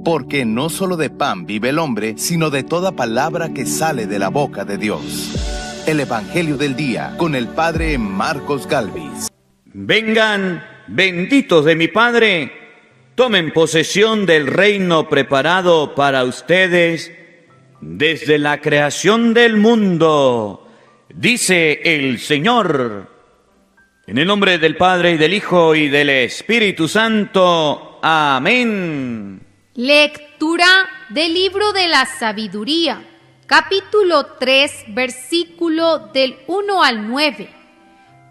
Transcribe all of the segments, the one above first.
porque no solo de pan vive el hombre, sino de toda palabra que sale de la boca de Dios. El Evangelio del Día, con el Padre Marcos Galvis. Vengan, benditos de mi Padre, tomen posesión del reino preparado para ustedes desde la creación del mundo, dice el Señor. En el nombre del Padre, y del Hijo, y del Espíritu Santo. Amén. Lectura del libro de la sabiduría, capítulo 3, versículo del 1 al 9.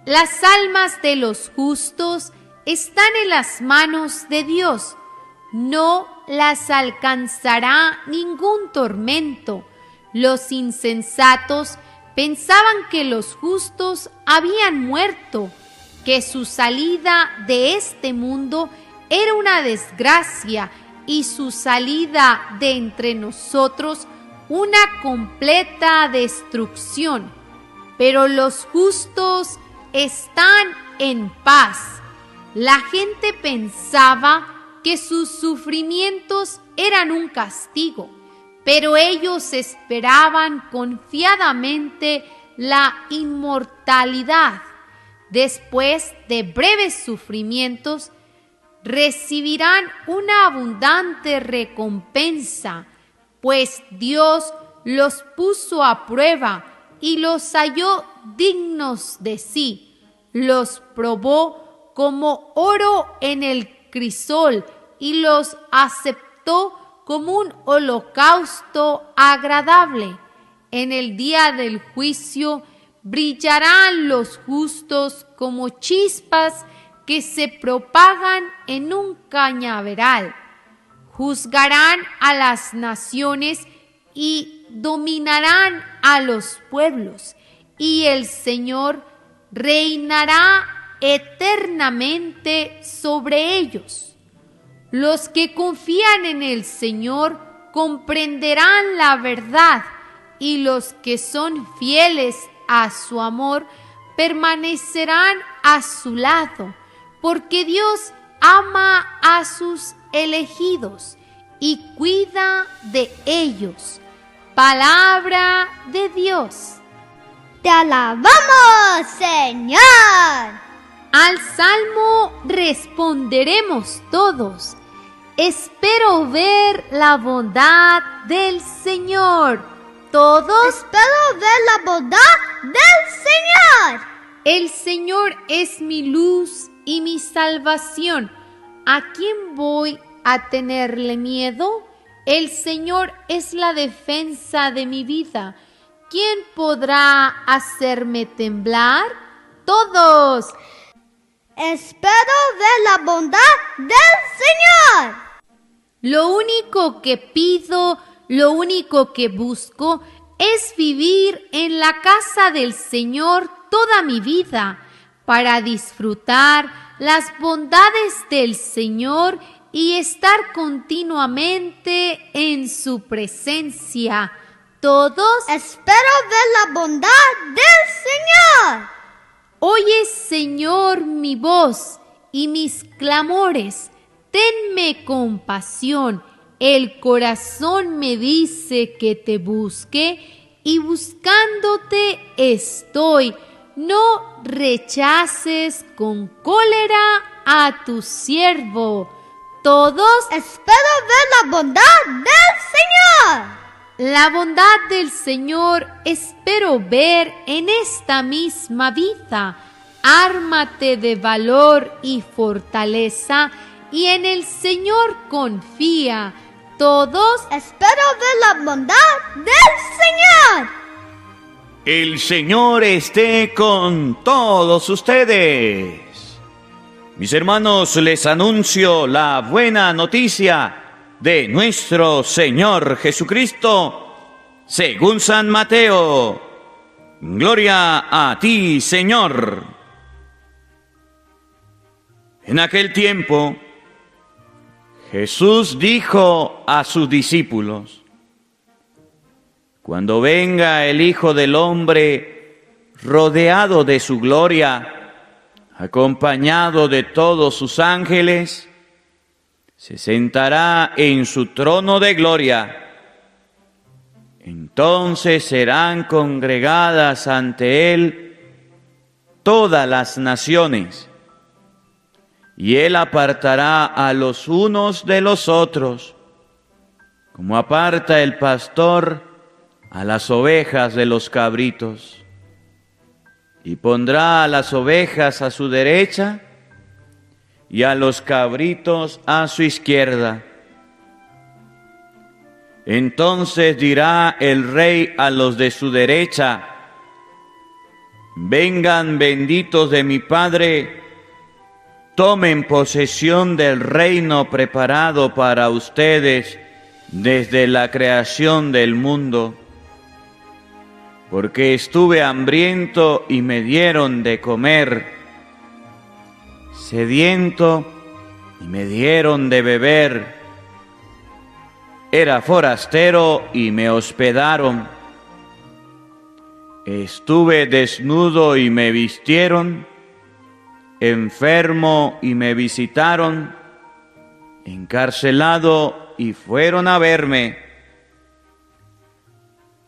Las almas de los justos están en las manos de Dios. No las alcanzará ningún tormento. Los insensatos pensaban que los justos habían muerto, que su salida de este mundo era una desgracia y su salida de entre nosotros una completa destrucción. Pero los justos están en paz. La gente pensaba que sus sufrimientos eran un castigo, pero ellos esperaban confiadamente la inmortalidad. Después de breves sufrimientos, recibirán una abundante recompensa, pues Dios los puso a prueba y los halló dignos de sí. Los probó como oro en el crisol y los aceptó como un holocausto agradable. En el día del juicio brillarán los justos como chispas que se propagan en un cañaveral. Juzgarán a las naciones y dominarán a los pueblos, y el Señor reinará eternamente sobre ellos. Los que confían en el Señor comprenderán la verdad, y los que son fieles a su amor permanecerán a su lado, porque Dios ama a sus elegidos y cuida de ellos. Palabra de Dios. ¡Te alabamos, Señor! Al salmo responderemos todos: espero ver la bondad del Señor. Todos: espero ver la bondad del Señor. El Señor es mi luz y mi salvación. ¿A quién voy a tenerle miedo? El Señor es la defensa de mi vida. ¿Quién podrá hacerme temblar? Todos: espero ver la bondad del Señor. Lo único que pido, lo único que busco es vivir en la casa del Señor toda mi vida, para disfrutar las bondades del Señor y estar continuamente en su presencia. Todos: espero ver la bondad del Señor. Oye, Señor, mi voz y mis clamores. Tenme compasión. El corazón me dice que te busque, y buscándote estoy. No rechaces con cólera a tu siervo. Todos: espero ver la bondad del Señor. La bondad del Señor espero ver en esta misma vida. Ármate de valor y fortaleza, y en el Señor confía. Todos: espero ver la bondad del Señor. El Señor esté con todos ustedes. Mis hermanos, les anuncio la buena noticia de nuestro Señor Jesucristo, según San Mateo. Gloria a ti, Señor. En aquel tiempo, Jesús dijo a sus discípulos: cuando venga el Hijo del Hombre rodeado de su gloria, acompañado de todos sus ángeles, se sentará en su trono de gloria. Entonces serán congregadas ante él todas las naciones, y él apartará a los unos de los otros, como aparta el pastor a las ovejas de los cabritos, y pondrá a las ovejas a su derecha y a los cabritos a su izquierda. Entonces dirá el rey a los de su derecha: vengan benditos de mi Padre, tomen posesión del reino preparado para ustedes desde la creación del mundo. Porque estuve hambriento y me dieron de comer, sediento y me dieron de beber, era forastero y me hospedaron, estuve desnudo y me vistieron, enfermo y me visitaron, encarcelado y fueron a verme.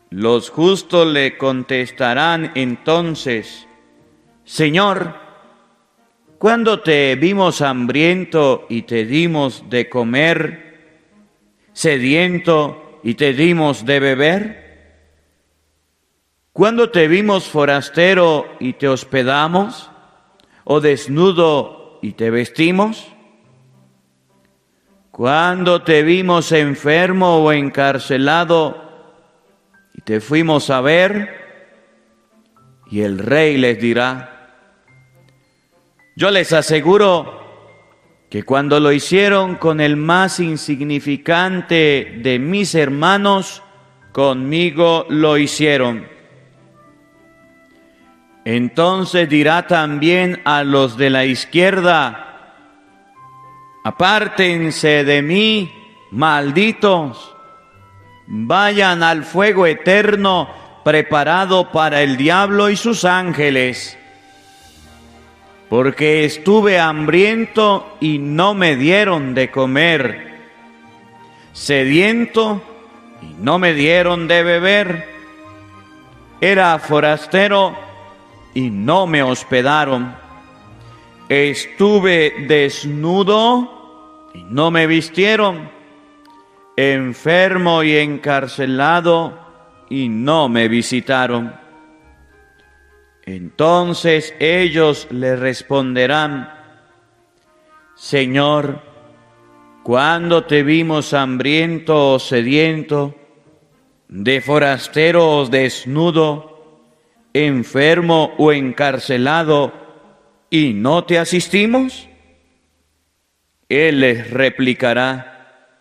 Los justos le contestarán entonces: Señor, ¿cuándo te vimos hambriento y te dimos de comer, sediento y te dimos de beber? ¿Cuándo te vimos forastero y te hospedamos, o desnudo y te vestimos? ¿Cuándo te vimos enfermo o encarcelado y te fuimos a ver? Y el rey les dirá: yo les aseguro que cuando lo hicieron con el más insignificante de mis hermanos, conmigo lo hicieron. Entonces dirá también a los de la izquierda: apártense de mí, malditos, vayan al fuego eterno preparado para el diablo y sus ángeles. Porque estuve hambriento y no me dieron de comer, sediento y no me dieron de beber, era forastero y no me hospedaron, estuve desnudo y no me vistieron, enfermo y encarcelado y no me visitaron. Entonces ellos le responderán: Señor, ¿cuándo te vimos hambriento o sediento, de forastero o desnudo, enfermo o encarcelado, y no te asistimos? Él les replicará: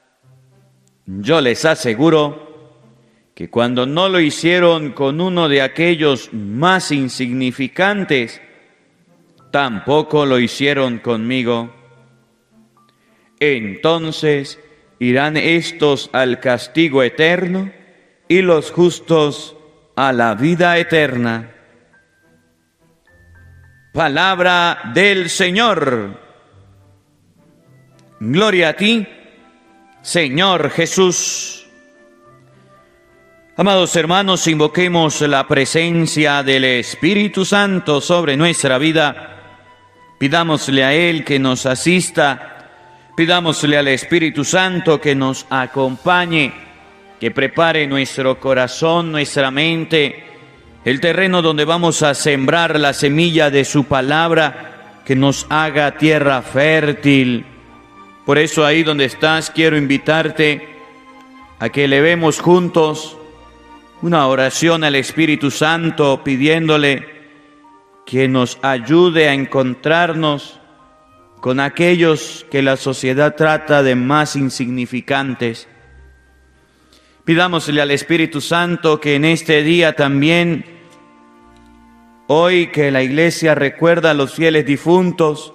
yo les aseguro que cuando no lo hicieron con uno de aquellos más insignificantes, tampoco lo hicieron conmigo. Entonces irán estos al castigo eterno y los justos a la vida eterna. Palabra del Señor. Gloria a ti, Señor Jesús. Amados hermanos, invoquemos la presencia del Espíritu Santo sobre nuestra vida. Pidámosle a Él que nos asista, pidámosle al Espíritu Santo que nos acompañe, que prepare nuestro corazón, nuestra mente, el terreno donde vamos a sembrar la semilla de su palabra, que nos haga tierra fértil. Por eso ahí donde estás quiero invitarte a que elevemos juntos una oración al Espíritu Santo pidiéndole que nos ayude a encontrarnos con aquellos que la sociedad trata de más insignificantes. Pidámosle al Espíritu Santo que en este día también, hoy que la Iglesia recuerda a los fieles difuntos,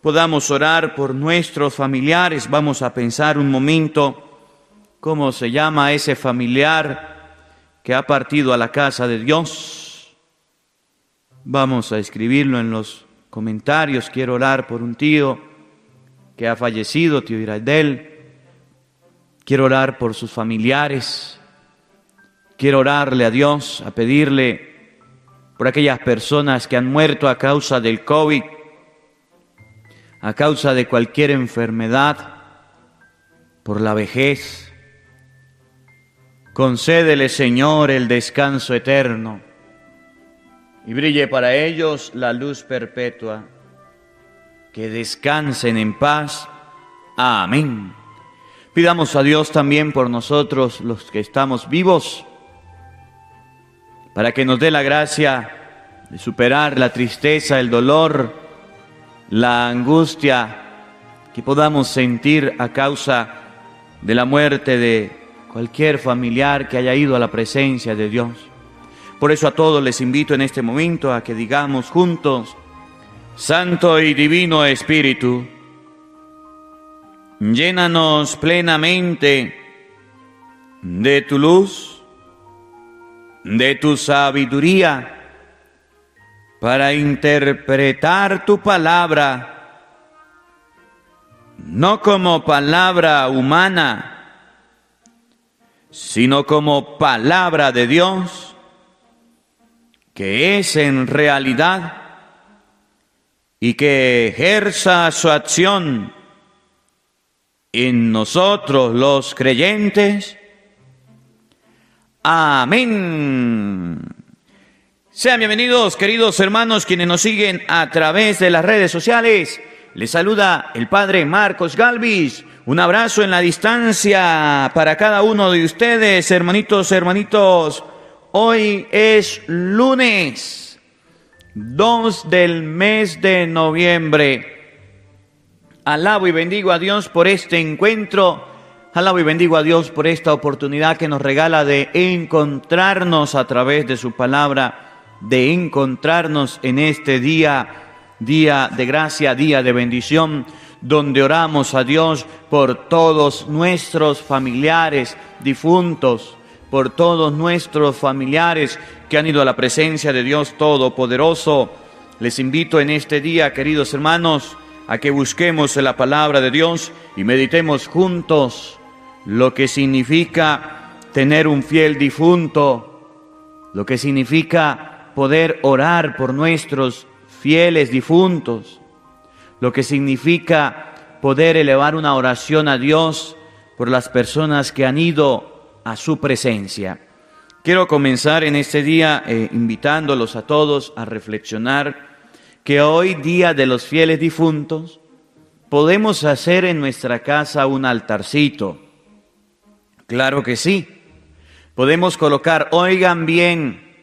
podamos orar por nuestros familiares. Vamos a pensar un momento cómo se llama ese familiar que ha partido a la casa de Dios. Vamos a escribirlo en los comentarios. Quiero orar por un tío que ha fallecido, tío Iraidel. Quiero orar por sus familiares. Quiero orarle a Dios, a pedirle por aquellas personas que han muerto a causa del COVID, a causa de cualquier enfermedad, por la vejez. Concédele, Señor, el descanso eterno y brille para ellos la luz perpetua. Que descansen en paz. Amén. Pidamos a Dios también por nosotros, los que estamos vivos, para que nos dé la gracia de superar la tristeza, el dolor, la angustia que podamos sentir a causa de la muerte de cualquier familiar que haya ido a la presencia de Dios. Por eso a todos les invito en este momento a que digamos juntos: Santo y Divino Espíritu, llénanos plenamente de tu luz, de tu sabiduría, para interpretar tu palabra, no como palabra humana, sino como palabra de Dios, que es en realidad y que ejerza su acción en nosotros los creyentes. Amén. Sean bienvenidos, queridos hermanos, quienes nos siguen a través de las redes sociales. Les saluda el Padre Marcos Galvis. Un abrazo en la distancia para cada uno de ustedes, hermanitos. Hoy es lunes 2 del mes de noviembre. Alabo y bendigo a Dios por este encuentro. Alabo y bendigo a Dios por esta oportunidad que nos regala de encontrarnos a través de su palabra, de encontrarnos en este día de gracia, día de bendición, donde oramos a Dios por todos nuestros familiares difuntos, por todos nuestros familiares que han ido a la presencia de Dios Todopoderoso. Les invito en este día, queridos hermanos, a que busquemos en la palabra de Dios y meditemos juntos lo que significa tener un fiel difunto, lo que significa poder orar por nuestros fieles difuntos, lo que significa poder elevar una oración a Dios por las personas que han ido a su presencia. Quiero comenzar en este día invitándolos a todos a reflexionar que hoy, día de los fieles difuntos, podemos hacer en nuestra casa un altarcito. Claro que sí. Podemos colocar, oigan bien,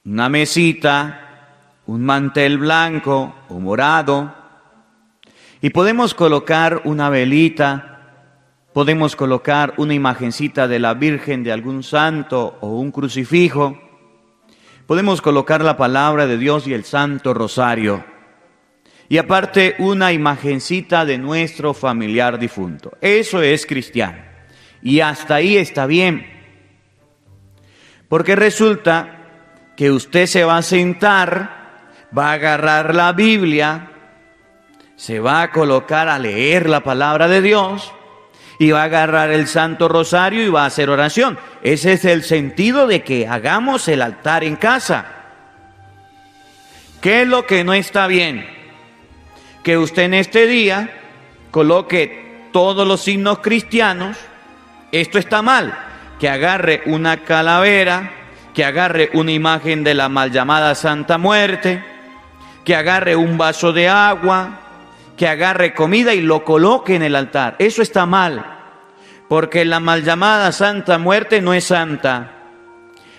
una mesita, un mantel blanco o morado, y podemos colocar una velita, podemos colocar una imagencita de la Virgen, de algún santo o un crucifijo, podemos colocar la palabra de Dios y el Santo Rosario, y aparte una imagencita de nuestro familiar difunto. Eso es cristiano. Y hasta ahí está bien, porque resulta que usted se va a sentar, va a agarrar la Biblia, se va a colocar a leer la palabra de Dios y va a agarrar el Santo Rosario y va a hacer oración. Ese es el sentido de que hagamos el altar en casa. ¿Qué es lo que no está bien? Que usted en este día coloque todos los signos cristianos. Esto está mal, que agarre una calavera, que agarre una imagen de la mal llamada Santa Muerte, que agarre un vaso de agua, que agarre comida y lo coloque en el altar. Eso está mal, porque la mal llamada Santa Muerte no es santa.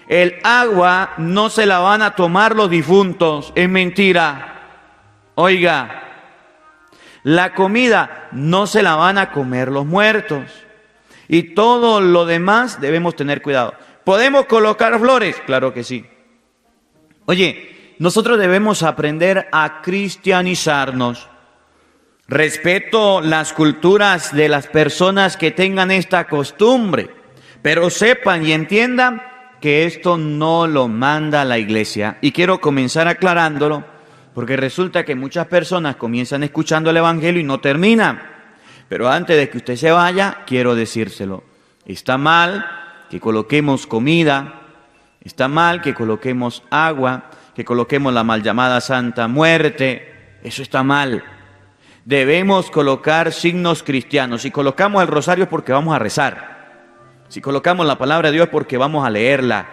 El agua no se la van a tomar los difuntos, es mentira. Oiga, la comida no se la van a comer los muertos. Y todo lo demás debemos tener cuidado. ¿Podemos colocar flores? Claro que sí. Oye, nosotros debemos aprender a cristianizarnos. Respeto las culturas de las personas que tengan esta costumbre, pero sepan y entiendan que esto no lo manda la iglesia. Y quiero comenzar aclarándolo, porque resulta que muchas personas comienzan escuchando el Evangelio y no terminan. Pero antes de que usted se vaya, quiero decírselo. Está mal que coloquemos comida, está mal que coloquemos agua, que coloquemos la mal llamada Santa Muerte. Eso está mal. Debemos colocar signos cristianos. Si colocamos el rosario es porque vamos a rezar. Si colocamos la palabra de Dios es porque vamos a leerla.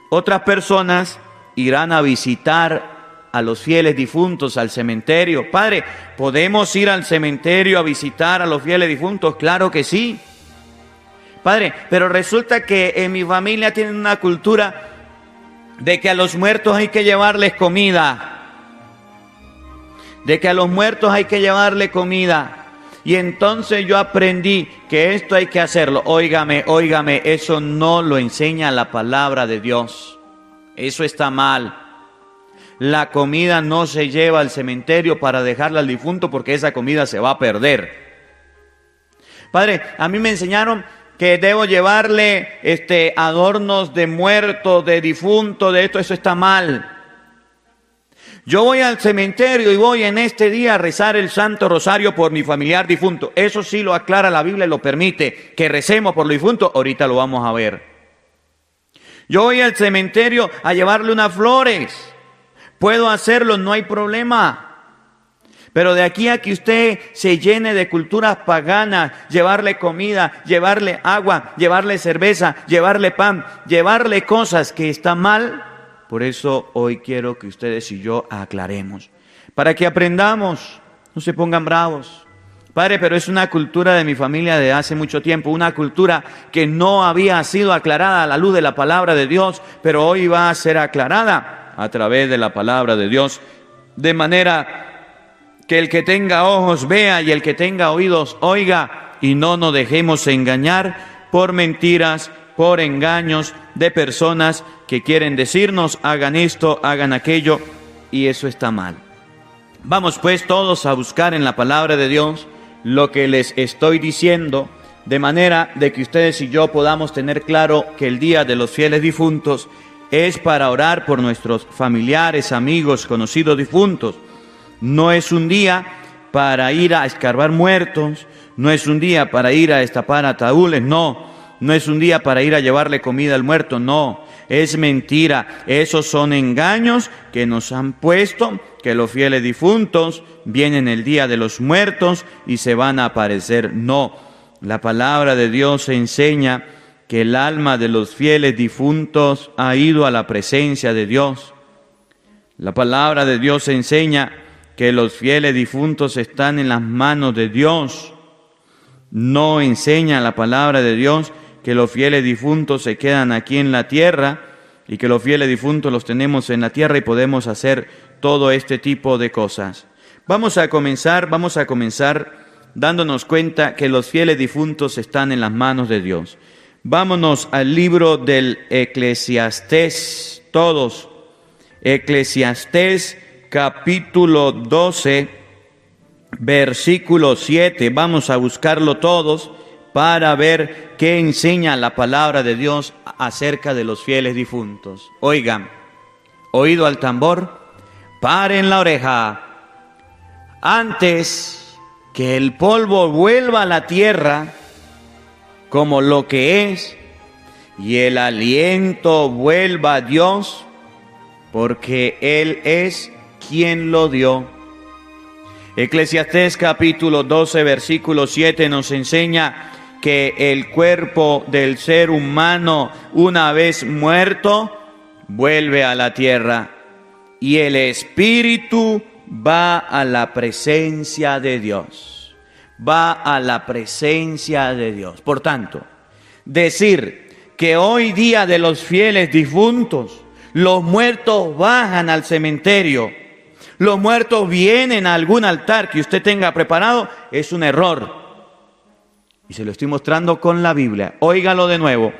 Otras personas irán a visitar a los fieles difuntos al cementerio. Padre, ¿podemos ir al cementerio a visitar a los fieles difuntos? Claro que sí. Padre, pero resulta que en mi familia tienen una cultura de que a los muertos hay que llevarles comida. De que a los muertos hay que llevarle comida. Y entonces yo aprendí que esto hay que hacerlo. Óigame, eso no lo enseña la palabra de Dios. Eso está mal. La comida no se lleva al cementerio para dejarla al difunto porque esa comida se va a perder. Padre, a mí me enseñaron que debo llevarle adornos de muerto, de difunto, de esto. Eso está mal. Yo voy al cementerio y voy en este día a rezar el Santo Rosario por mi familiar difunto. Eso sí lo aclara la Biblia y lo permite, que recemos por los difuntos. Ahorita lo vamos a ver. Yo voy al cementerio a llevarle unas flores. Puedo hacerlo, no hay problema. Pero de aquí a que usted se llene de culturas paganas, llevarle comida, llevarle agua, llevarle cerveza, llevarle pan, llevarle cosas que están mal. Por eso hoy quiero que ustedes y yo aclaremos, para que aprendamos, no se pongan bravos. Padre, pero es una cultura de mi familia de hace mucho tiempo, una cultura que no había sido aclarada a la luz de la palabra de Dios, pero hoy va a ser aclarada a través de la palabra de Dios, de manera que el que tenga ojos vea y el que tenga oídos oiga, y no nos dejemos engañar por mentiras, por engaños de personas que quieren decirnos hagan esto, hagan aquello, y eso está mal. Vamos pues todos a buscar en la palabra de Dios lo que les estoy diciendo, de manera de que ustedes y yo podamos tener claro que el día de los fieles difuntos es para orar por nuestros familiares, amigos, conocidos difuntos. No es un día para ir a escarbar muertos, no es un día para ir a destapar ataúdes, no es un día para ir a llevarle comida al muerto, no, es mentira. Esos son engaños que nos han puesto, que los fieles difuntos vienen el día de los muertos y se van a aparecer. No, la palabra de Dios enseña que el alma de los fieles difuntos ha ido a la presencia de Dios. La palabra de Dios enseña que los fieles difuntos están en las manos de Dios. No enseña la palabra de Dios que los fieles difuntos se quedan aquí en la tierra y que los fieles difuntos los tenemos en la tierra y podemos hacer todo este tipo de cosas. Vamos a comenzar dándonos cuenta que los fieles difuntos están en las manos de Dios. Vámonos al libro del Eclesiastés, todos. Eclesiastés capítulo 12, versículo 7. Vamos a buscarlo todos para ver qué enseña la palabra de Dios acerca de los fieles difuntos. Oigan, oído al tambor, paren la oreja. Antes que el polvo vuelva a la tierra como lo que es, y el aliento vuelva a Dios, porque Él es quien lo dio. Eclesiastés capítulo 12, versículo 7 nos enseña que el cuerpo del ser humano, una vez muerto, vuelve a la tierra, y el espíritu va a la presencia de Dios. Va a la presencia de Dios. Por tanto, decir que hoy día de los fieles difuntos, los muertos bajan al cementerio, los muertos vienen a algún altar que usted tenga preparado, es un error. Y se lo estoy mostrando con la Biblia. Óigalo de nuevo.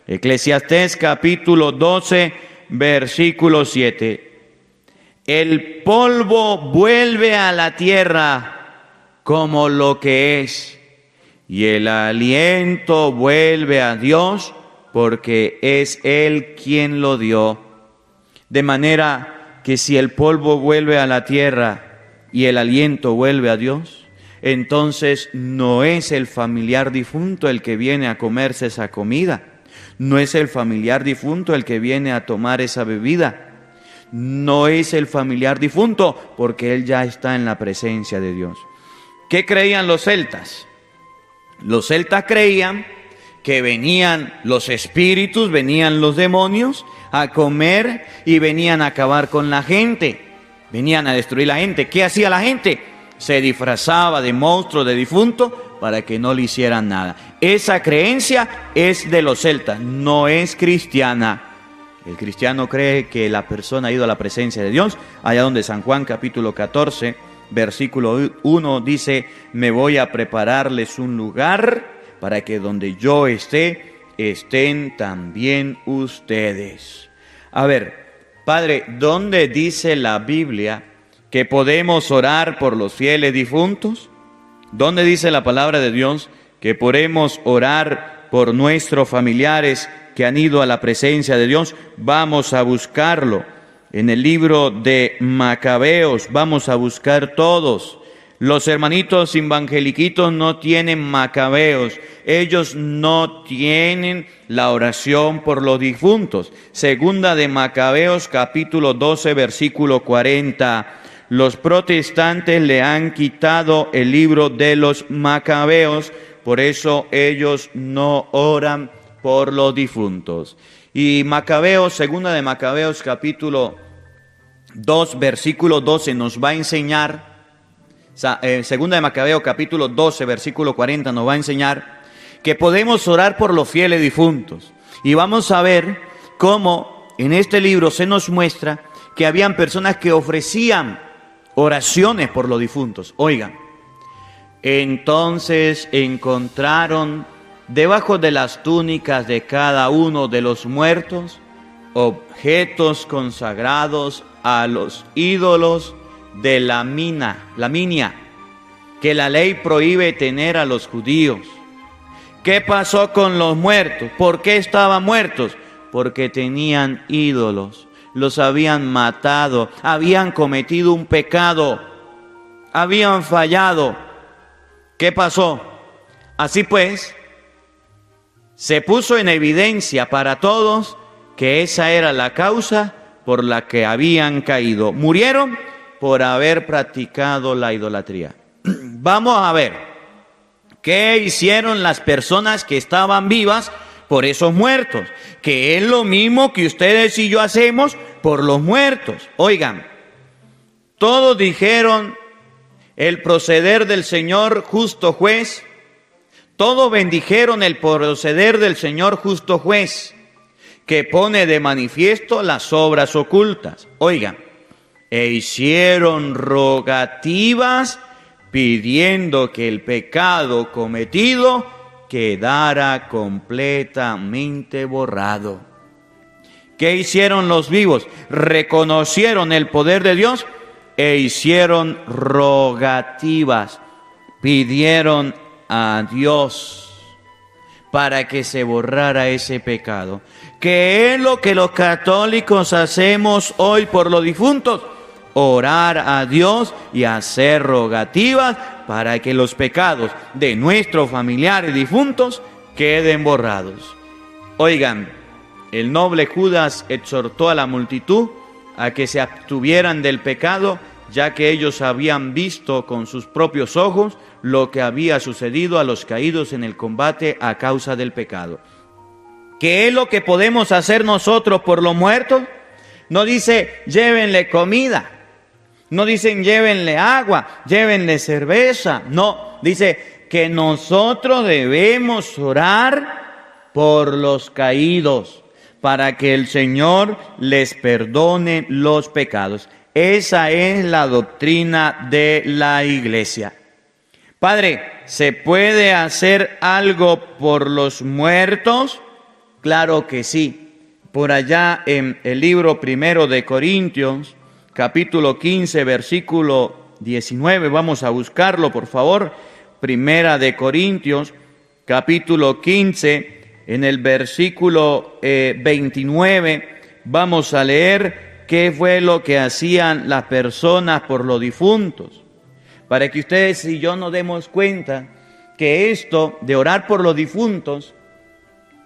Eclesiastés capítulo 12, versículo 7. El polvo vuelve a la tierra como lo que es, y el aliento vuelve a Dios, porque es Él quien lo dio. De manera que si el polvo vuelve a la tierra y el aliento vuelve a Dios, entonces no es el familiar difunto el que viene a comerse esa comida. No es el familiar difunto el que viene a tomar esa bebida. No es el familiar difunto, porque él ya está en la presencia de Dios. ¿Qué creían los celtas? Los celtas creían que venían los espíritus, venían los demonios a comer y venían a acabar con la gente. Venían a destruir la gente. ¿Qué hacía la gente? Se disfrazaba de monstruo, de difunto, para que no le hicieran nada. Esa creencia es de los celtas, no es cristiana. El cristiano cree que la persona ha ido a la presencia de Dios. Allá donde San Juan capítulo 14, versículo 1 dice: me voy a prepararles un lugar para que donde yo esté, estén también ustedes. A ver, Padre, ¿dónde dice la Biblia que podemos orar por los fieles difuntos? ¿Dónde dice la palabra de Dios que podemos orar por nuestros familiares que han ido a la presencia de Dios? Vamos a buscarlo. En el libro de Macabeos vamos a buscar todos. Los hermanitos evangeliquitos no tienen Macabeos. Ellos no tienen la oración por los difuntos. Segunda de Macabeos capítulo 12 versículo 40. Los protestantes le han quitado el libro de los Macabeos, por eso ellos no oran por los difuntos. Y Macabeos, segunda de Macabeos capítulo 2 versículo 12 nos va a enseñar, segunda de Macabeos capítulo 12 versículo 40 nos va a enseñar que podemos orar por los fieles difuntos. Y vamos a ver cómo en este libro se nos muestra que habían personas que ofrecían oraciones por los difuntos. Oigan, entonces encontraron debajo de las túnicas de cada uno de los muertos objetos consagrados a los ídolos de la minia, que la ley prohíbe tener a los judíos. ¿Qué pasó con los muertos? ¿Por qué estaban muertos? Porque tenían ídolos. Los habían matado, habían cometido un pecado, habían fallado. ¿Qué pasó? Así pues, se puso en evidencia para todos que esa era la causa por la que habían caído. Murieron por haber practicado la idolatría. Vamos a ver, ¿qué hicieron las personas que estaban vivas por esos muertos? Que es lo mismo que ustedes y yo hacemos por los muertos. Oigan, todos dijeron el proceder del Señor justo juez. Todos bendijeron el proceder del Señor justo juez, que pone de manifiesto las obras ocultas. Oigan, e hicieron rogativas pidiendo que el pecado cometido quedara completamente borrado. ¿Qué hicieron los vivos? Reconocieron el poder de Dios e hicieron rogativas, pidieron a Dios para que se borrara ese pecado. ¿Qué es lo que los católicos hacemos hoy por los difuntos? Orar a Dios y hacer rogativas para que los pecados de nuestros familiares difuntos queden borrados. Oigan, el noble Judas exhortó a la multitud a que se abstuvieran del pecado, ya que ellos habían visto con sus propios ojos lo que había sucedido a los caídos en el combate a causa del pecado. ¿Qué es lo que podemos hacer nosotros por los muertos? No dice llévenle comida, no dicen llévenle agua, llévenle cerveza. No, dice que nosotros debemos orar por los caídos para que el Señor les perdone los pecados. Esa es la doctrina de la Iglesia. Padre, ¿se puede hacer algo por los muertos? Claro que sí. Por allá en el libro 1 de Corintios, capítulo 15, versículo 19, vamos a buscarlo, por favor. 1 de Corintios, capítulo 15, en el versículo 29, vamos a leer qué fue lo que hacían las personas por los difuntos. para que ustedes y yo nos demos cuenta que esto de orar por los difuntos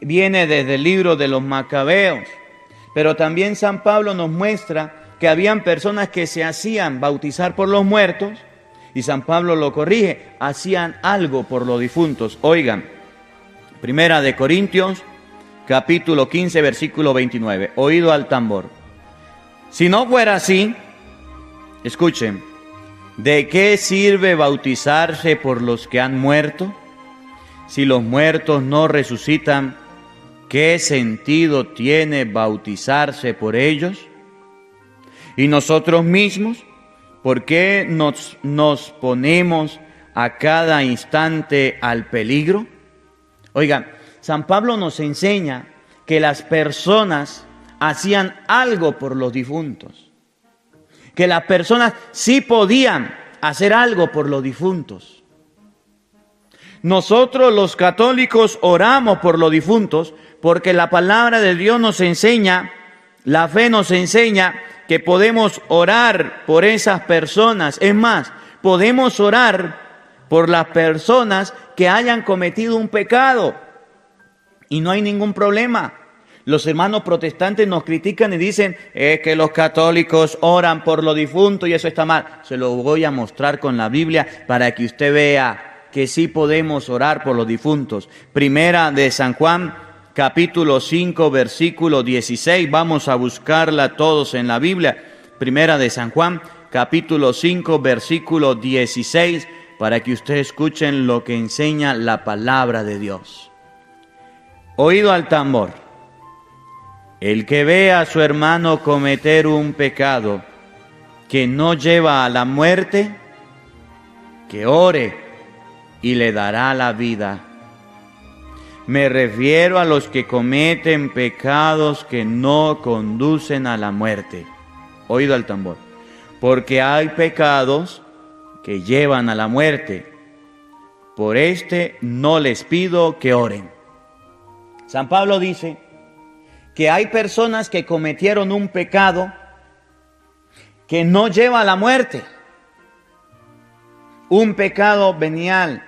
viene desde el libro de los Macabeos. Pero también San Pablo nos muestra que habían personas que se hacían bautizar por los muertos, y San Pablo lo corrige, hacían algo por los difuntos. Oigan, Primera de Corintios, capítulo 15, versículo 29, oído al tambor. Si no fuera así, escuchen, ¿de qué sirve bautizarse por los que han muerto? Si los muertos no resucitan, ¿qué sentido tiene bautizarse por ellos? Y nosotros mismos, ¿por qué nos ponemos a cada instante al peligro? Oigan, San Pablo nos enseña que las personas hacían algo por los difuntos, que las personas sí podían hacer algo por los difuntos. Nosotros los católicos oramos por los difuntos porque la palabra de Dios nos enseña, la fe nos enseña que podemos orar por esas personas. Es más, podemos orar por las personas que hayan cometido un pecado y no hay ningún problema. Los hermanos protestantes nos critican y dicen que los católicos oran por los difuntos y eso está mal. Se lo voy a mostrar con la Biblia para que usted vea que sí podemos orar por los difuntos. Primera de San Juan, capítulo 5, versículo 16. Vamos a buscarla todos en la Biblia. Primera de San Juan, capítulo 5, versículo 16, para que ustedes escuchen lo que enseña la palabra de Dios. Oído al tambor. El que ve a su hermano cometer un pecado que no lleva a la muerte, que ore y le dará la vida. Me refiero a los que cometen pecados que no conducen a la muerte. Oído al tambor. Porque hay pecados que llevan a la muerte. Por este no les pido que oren. San Pablo dice que hay personas que cometieron un pecado que no lleva a la muerte. Un pecado venial.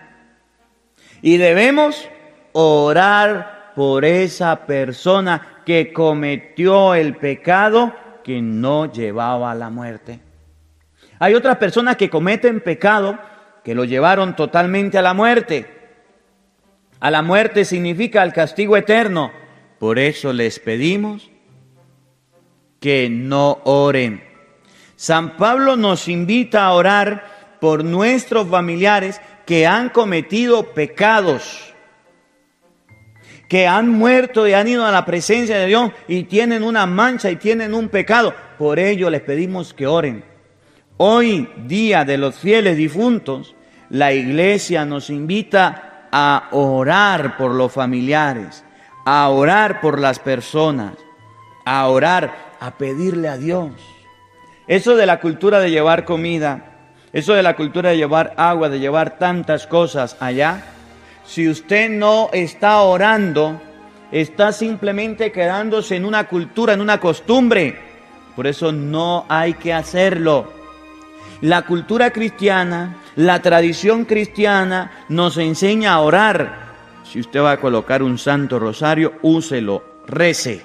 Y debemos orar por esa persona que cometió el pecado que no llevaba a la muerte. Hay otras personas que cometen pecado que lo llevaron totalmente a la muerte. A la muerte significa el castigo eterno. Por eso les pedimos que no oren. San Pablo nos invita a orar por nuestros familiares que han cometido pecados, que han muerto y han ido a la presencia de Dios y tienen una mancha y tienen un pecado. Por ello les pedimos que oren. Hoy, día de los fieles difuntos, la Iglesia nos invita a orar por los familiares, a orar por las personas, a orar, a pedirle a Dios. Eso de la cultura de llevar comida, eso de la cultura de llevar agua, de llevar tantas cosas allá, si usted no está orando, está simplemente quedándose en una cultura, en una costumbre. Por eso no hay que hacerlo. La cultura cristiana, la tradición cristiana nos enseña a orar. Si usted va a colocar un santo rosario, úselo, rece.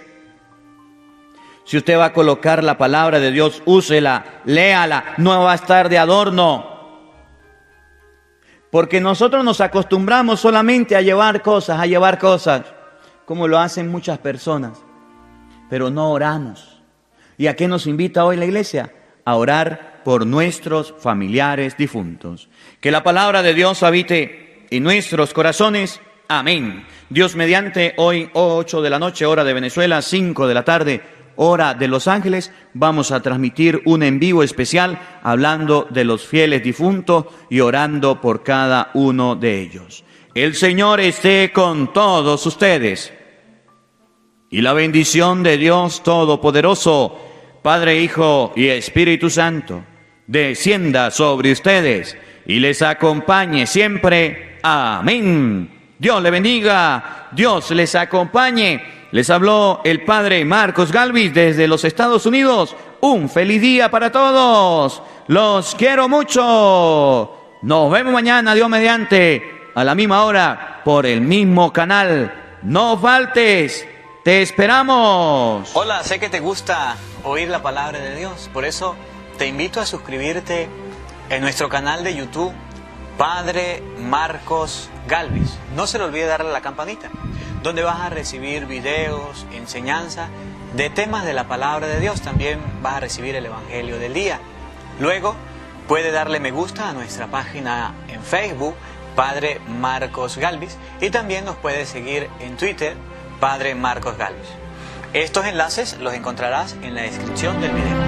Si usted va a colocar la palabra de Dios, úsela, léala, no va a estar de adorno. Porque nosotros nos acostumbramos solamente a llevar cosas, como lo hacen muchas personas, pero no oramos. ¿Y a qué nos invita hoy la Iglesia? A orar por nuestros familiares difuntos. Que la palabra de Dios habite en nuestros corazones. Amén. Dios mediante, hoy 8 de la noche, hora de Venezuela, 5 de la tarde, hora de Los Ángeles, vamos a transmitir un en vivo especial hablando de los fieles difuntos y orando por cada uno de ellos. El Señor esté con todos ustedes. Y la bendición de Dios Todopoderoso, Padre, Hijo y Espíritu Santo, descienda sobre ustedes y les acompañe siempre. Amén. Dios le bendiga, Dios les acompañe. Les habló el Padre Marcos Galvis desde los Estados Unidos. Un feliz día para todos. Los quiero mucho. Nos vemos mañana, Dios mediante, a la misma hora, por el mismo canal. No faltes, te esperamos. Hola, sé que te gusta oír la palabra de Dios, por eso te invito a suscribirte en nuestro canal de YouTube, Padre Marcos Galvis. No se le olvide darle a la campanita, donde vas a recibir videos, enseñanza de temas de la palabra de Dios. También vas a recibir el Evangelio del día. Luego puede darle me gusta a nuestra página en Facebook, Padre Marcos Galvis, y también nos puede seguir en Twitter, Padre Marcos Galvis. Estos enlaces los encontrarás en la descripción del video.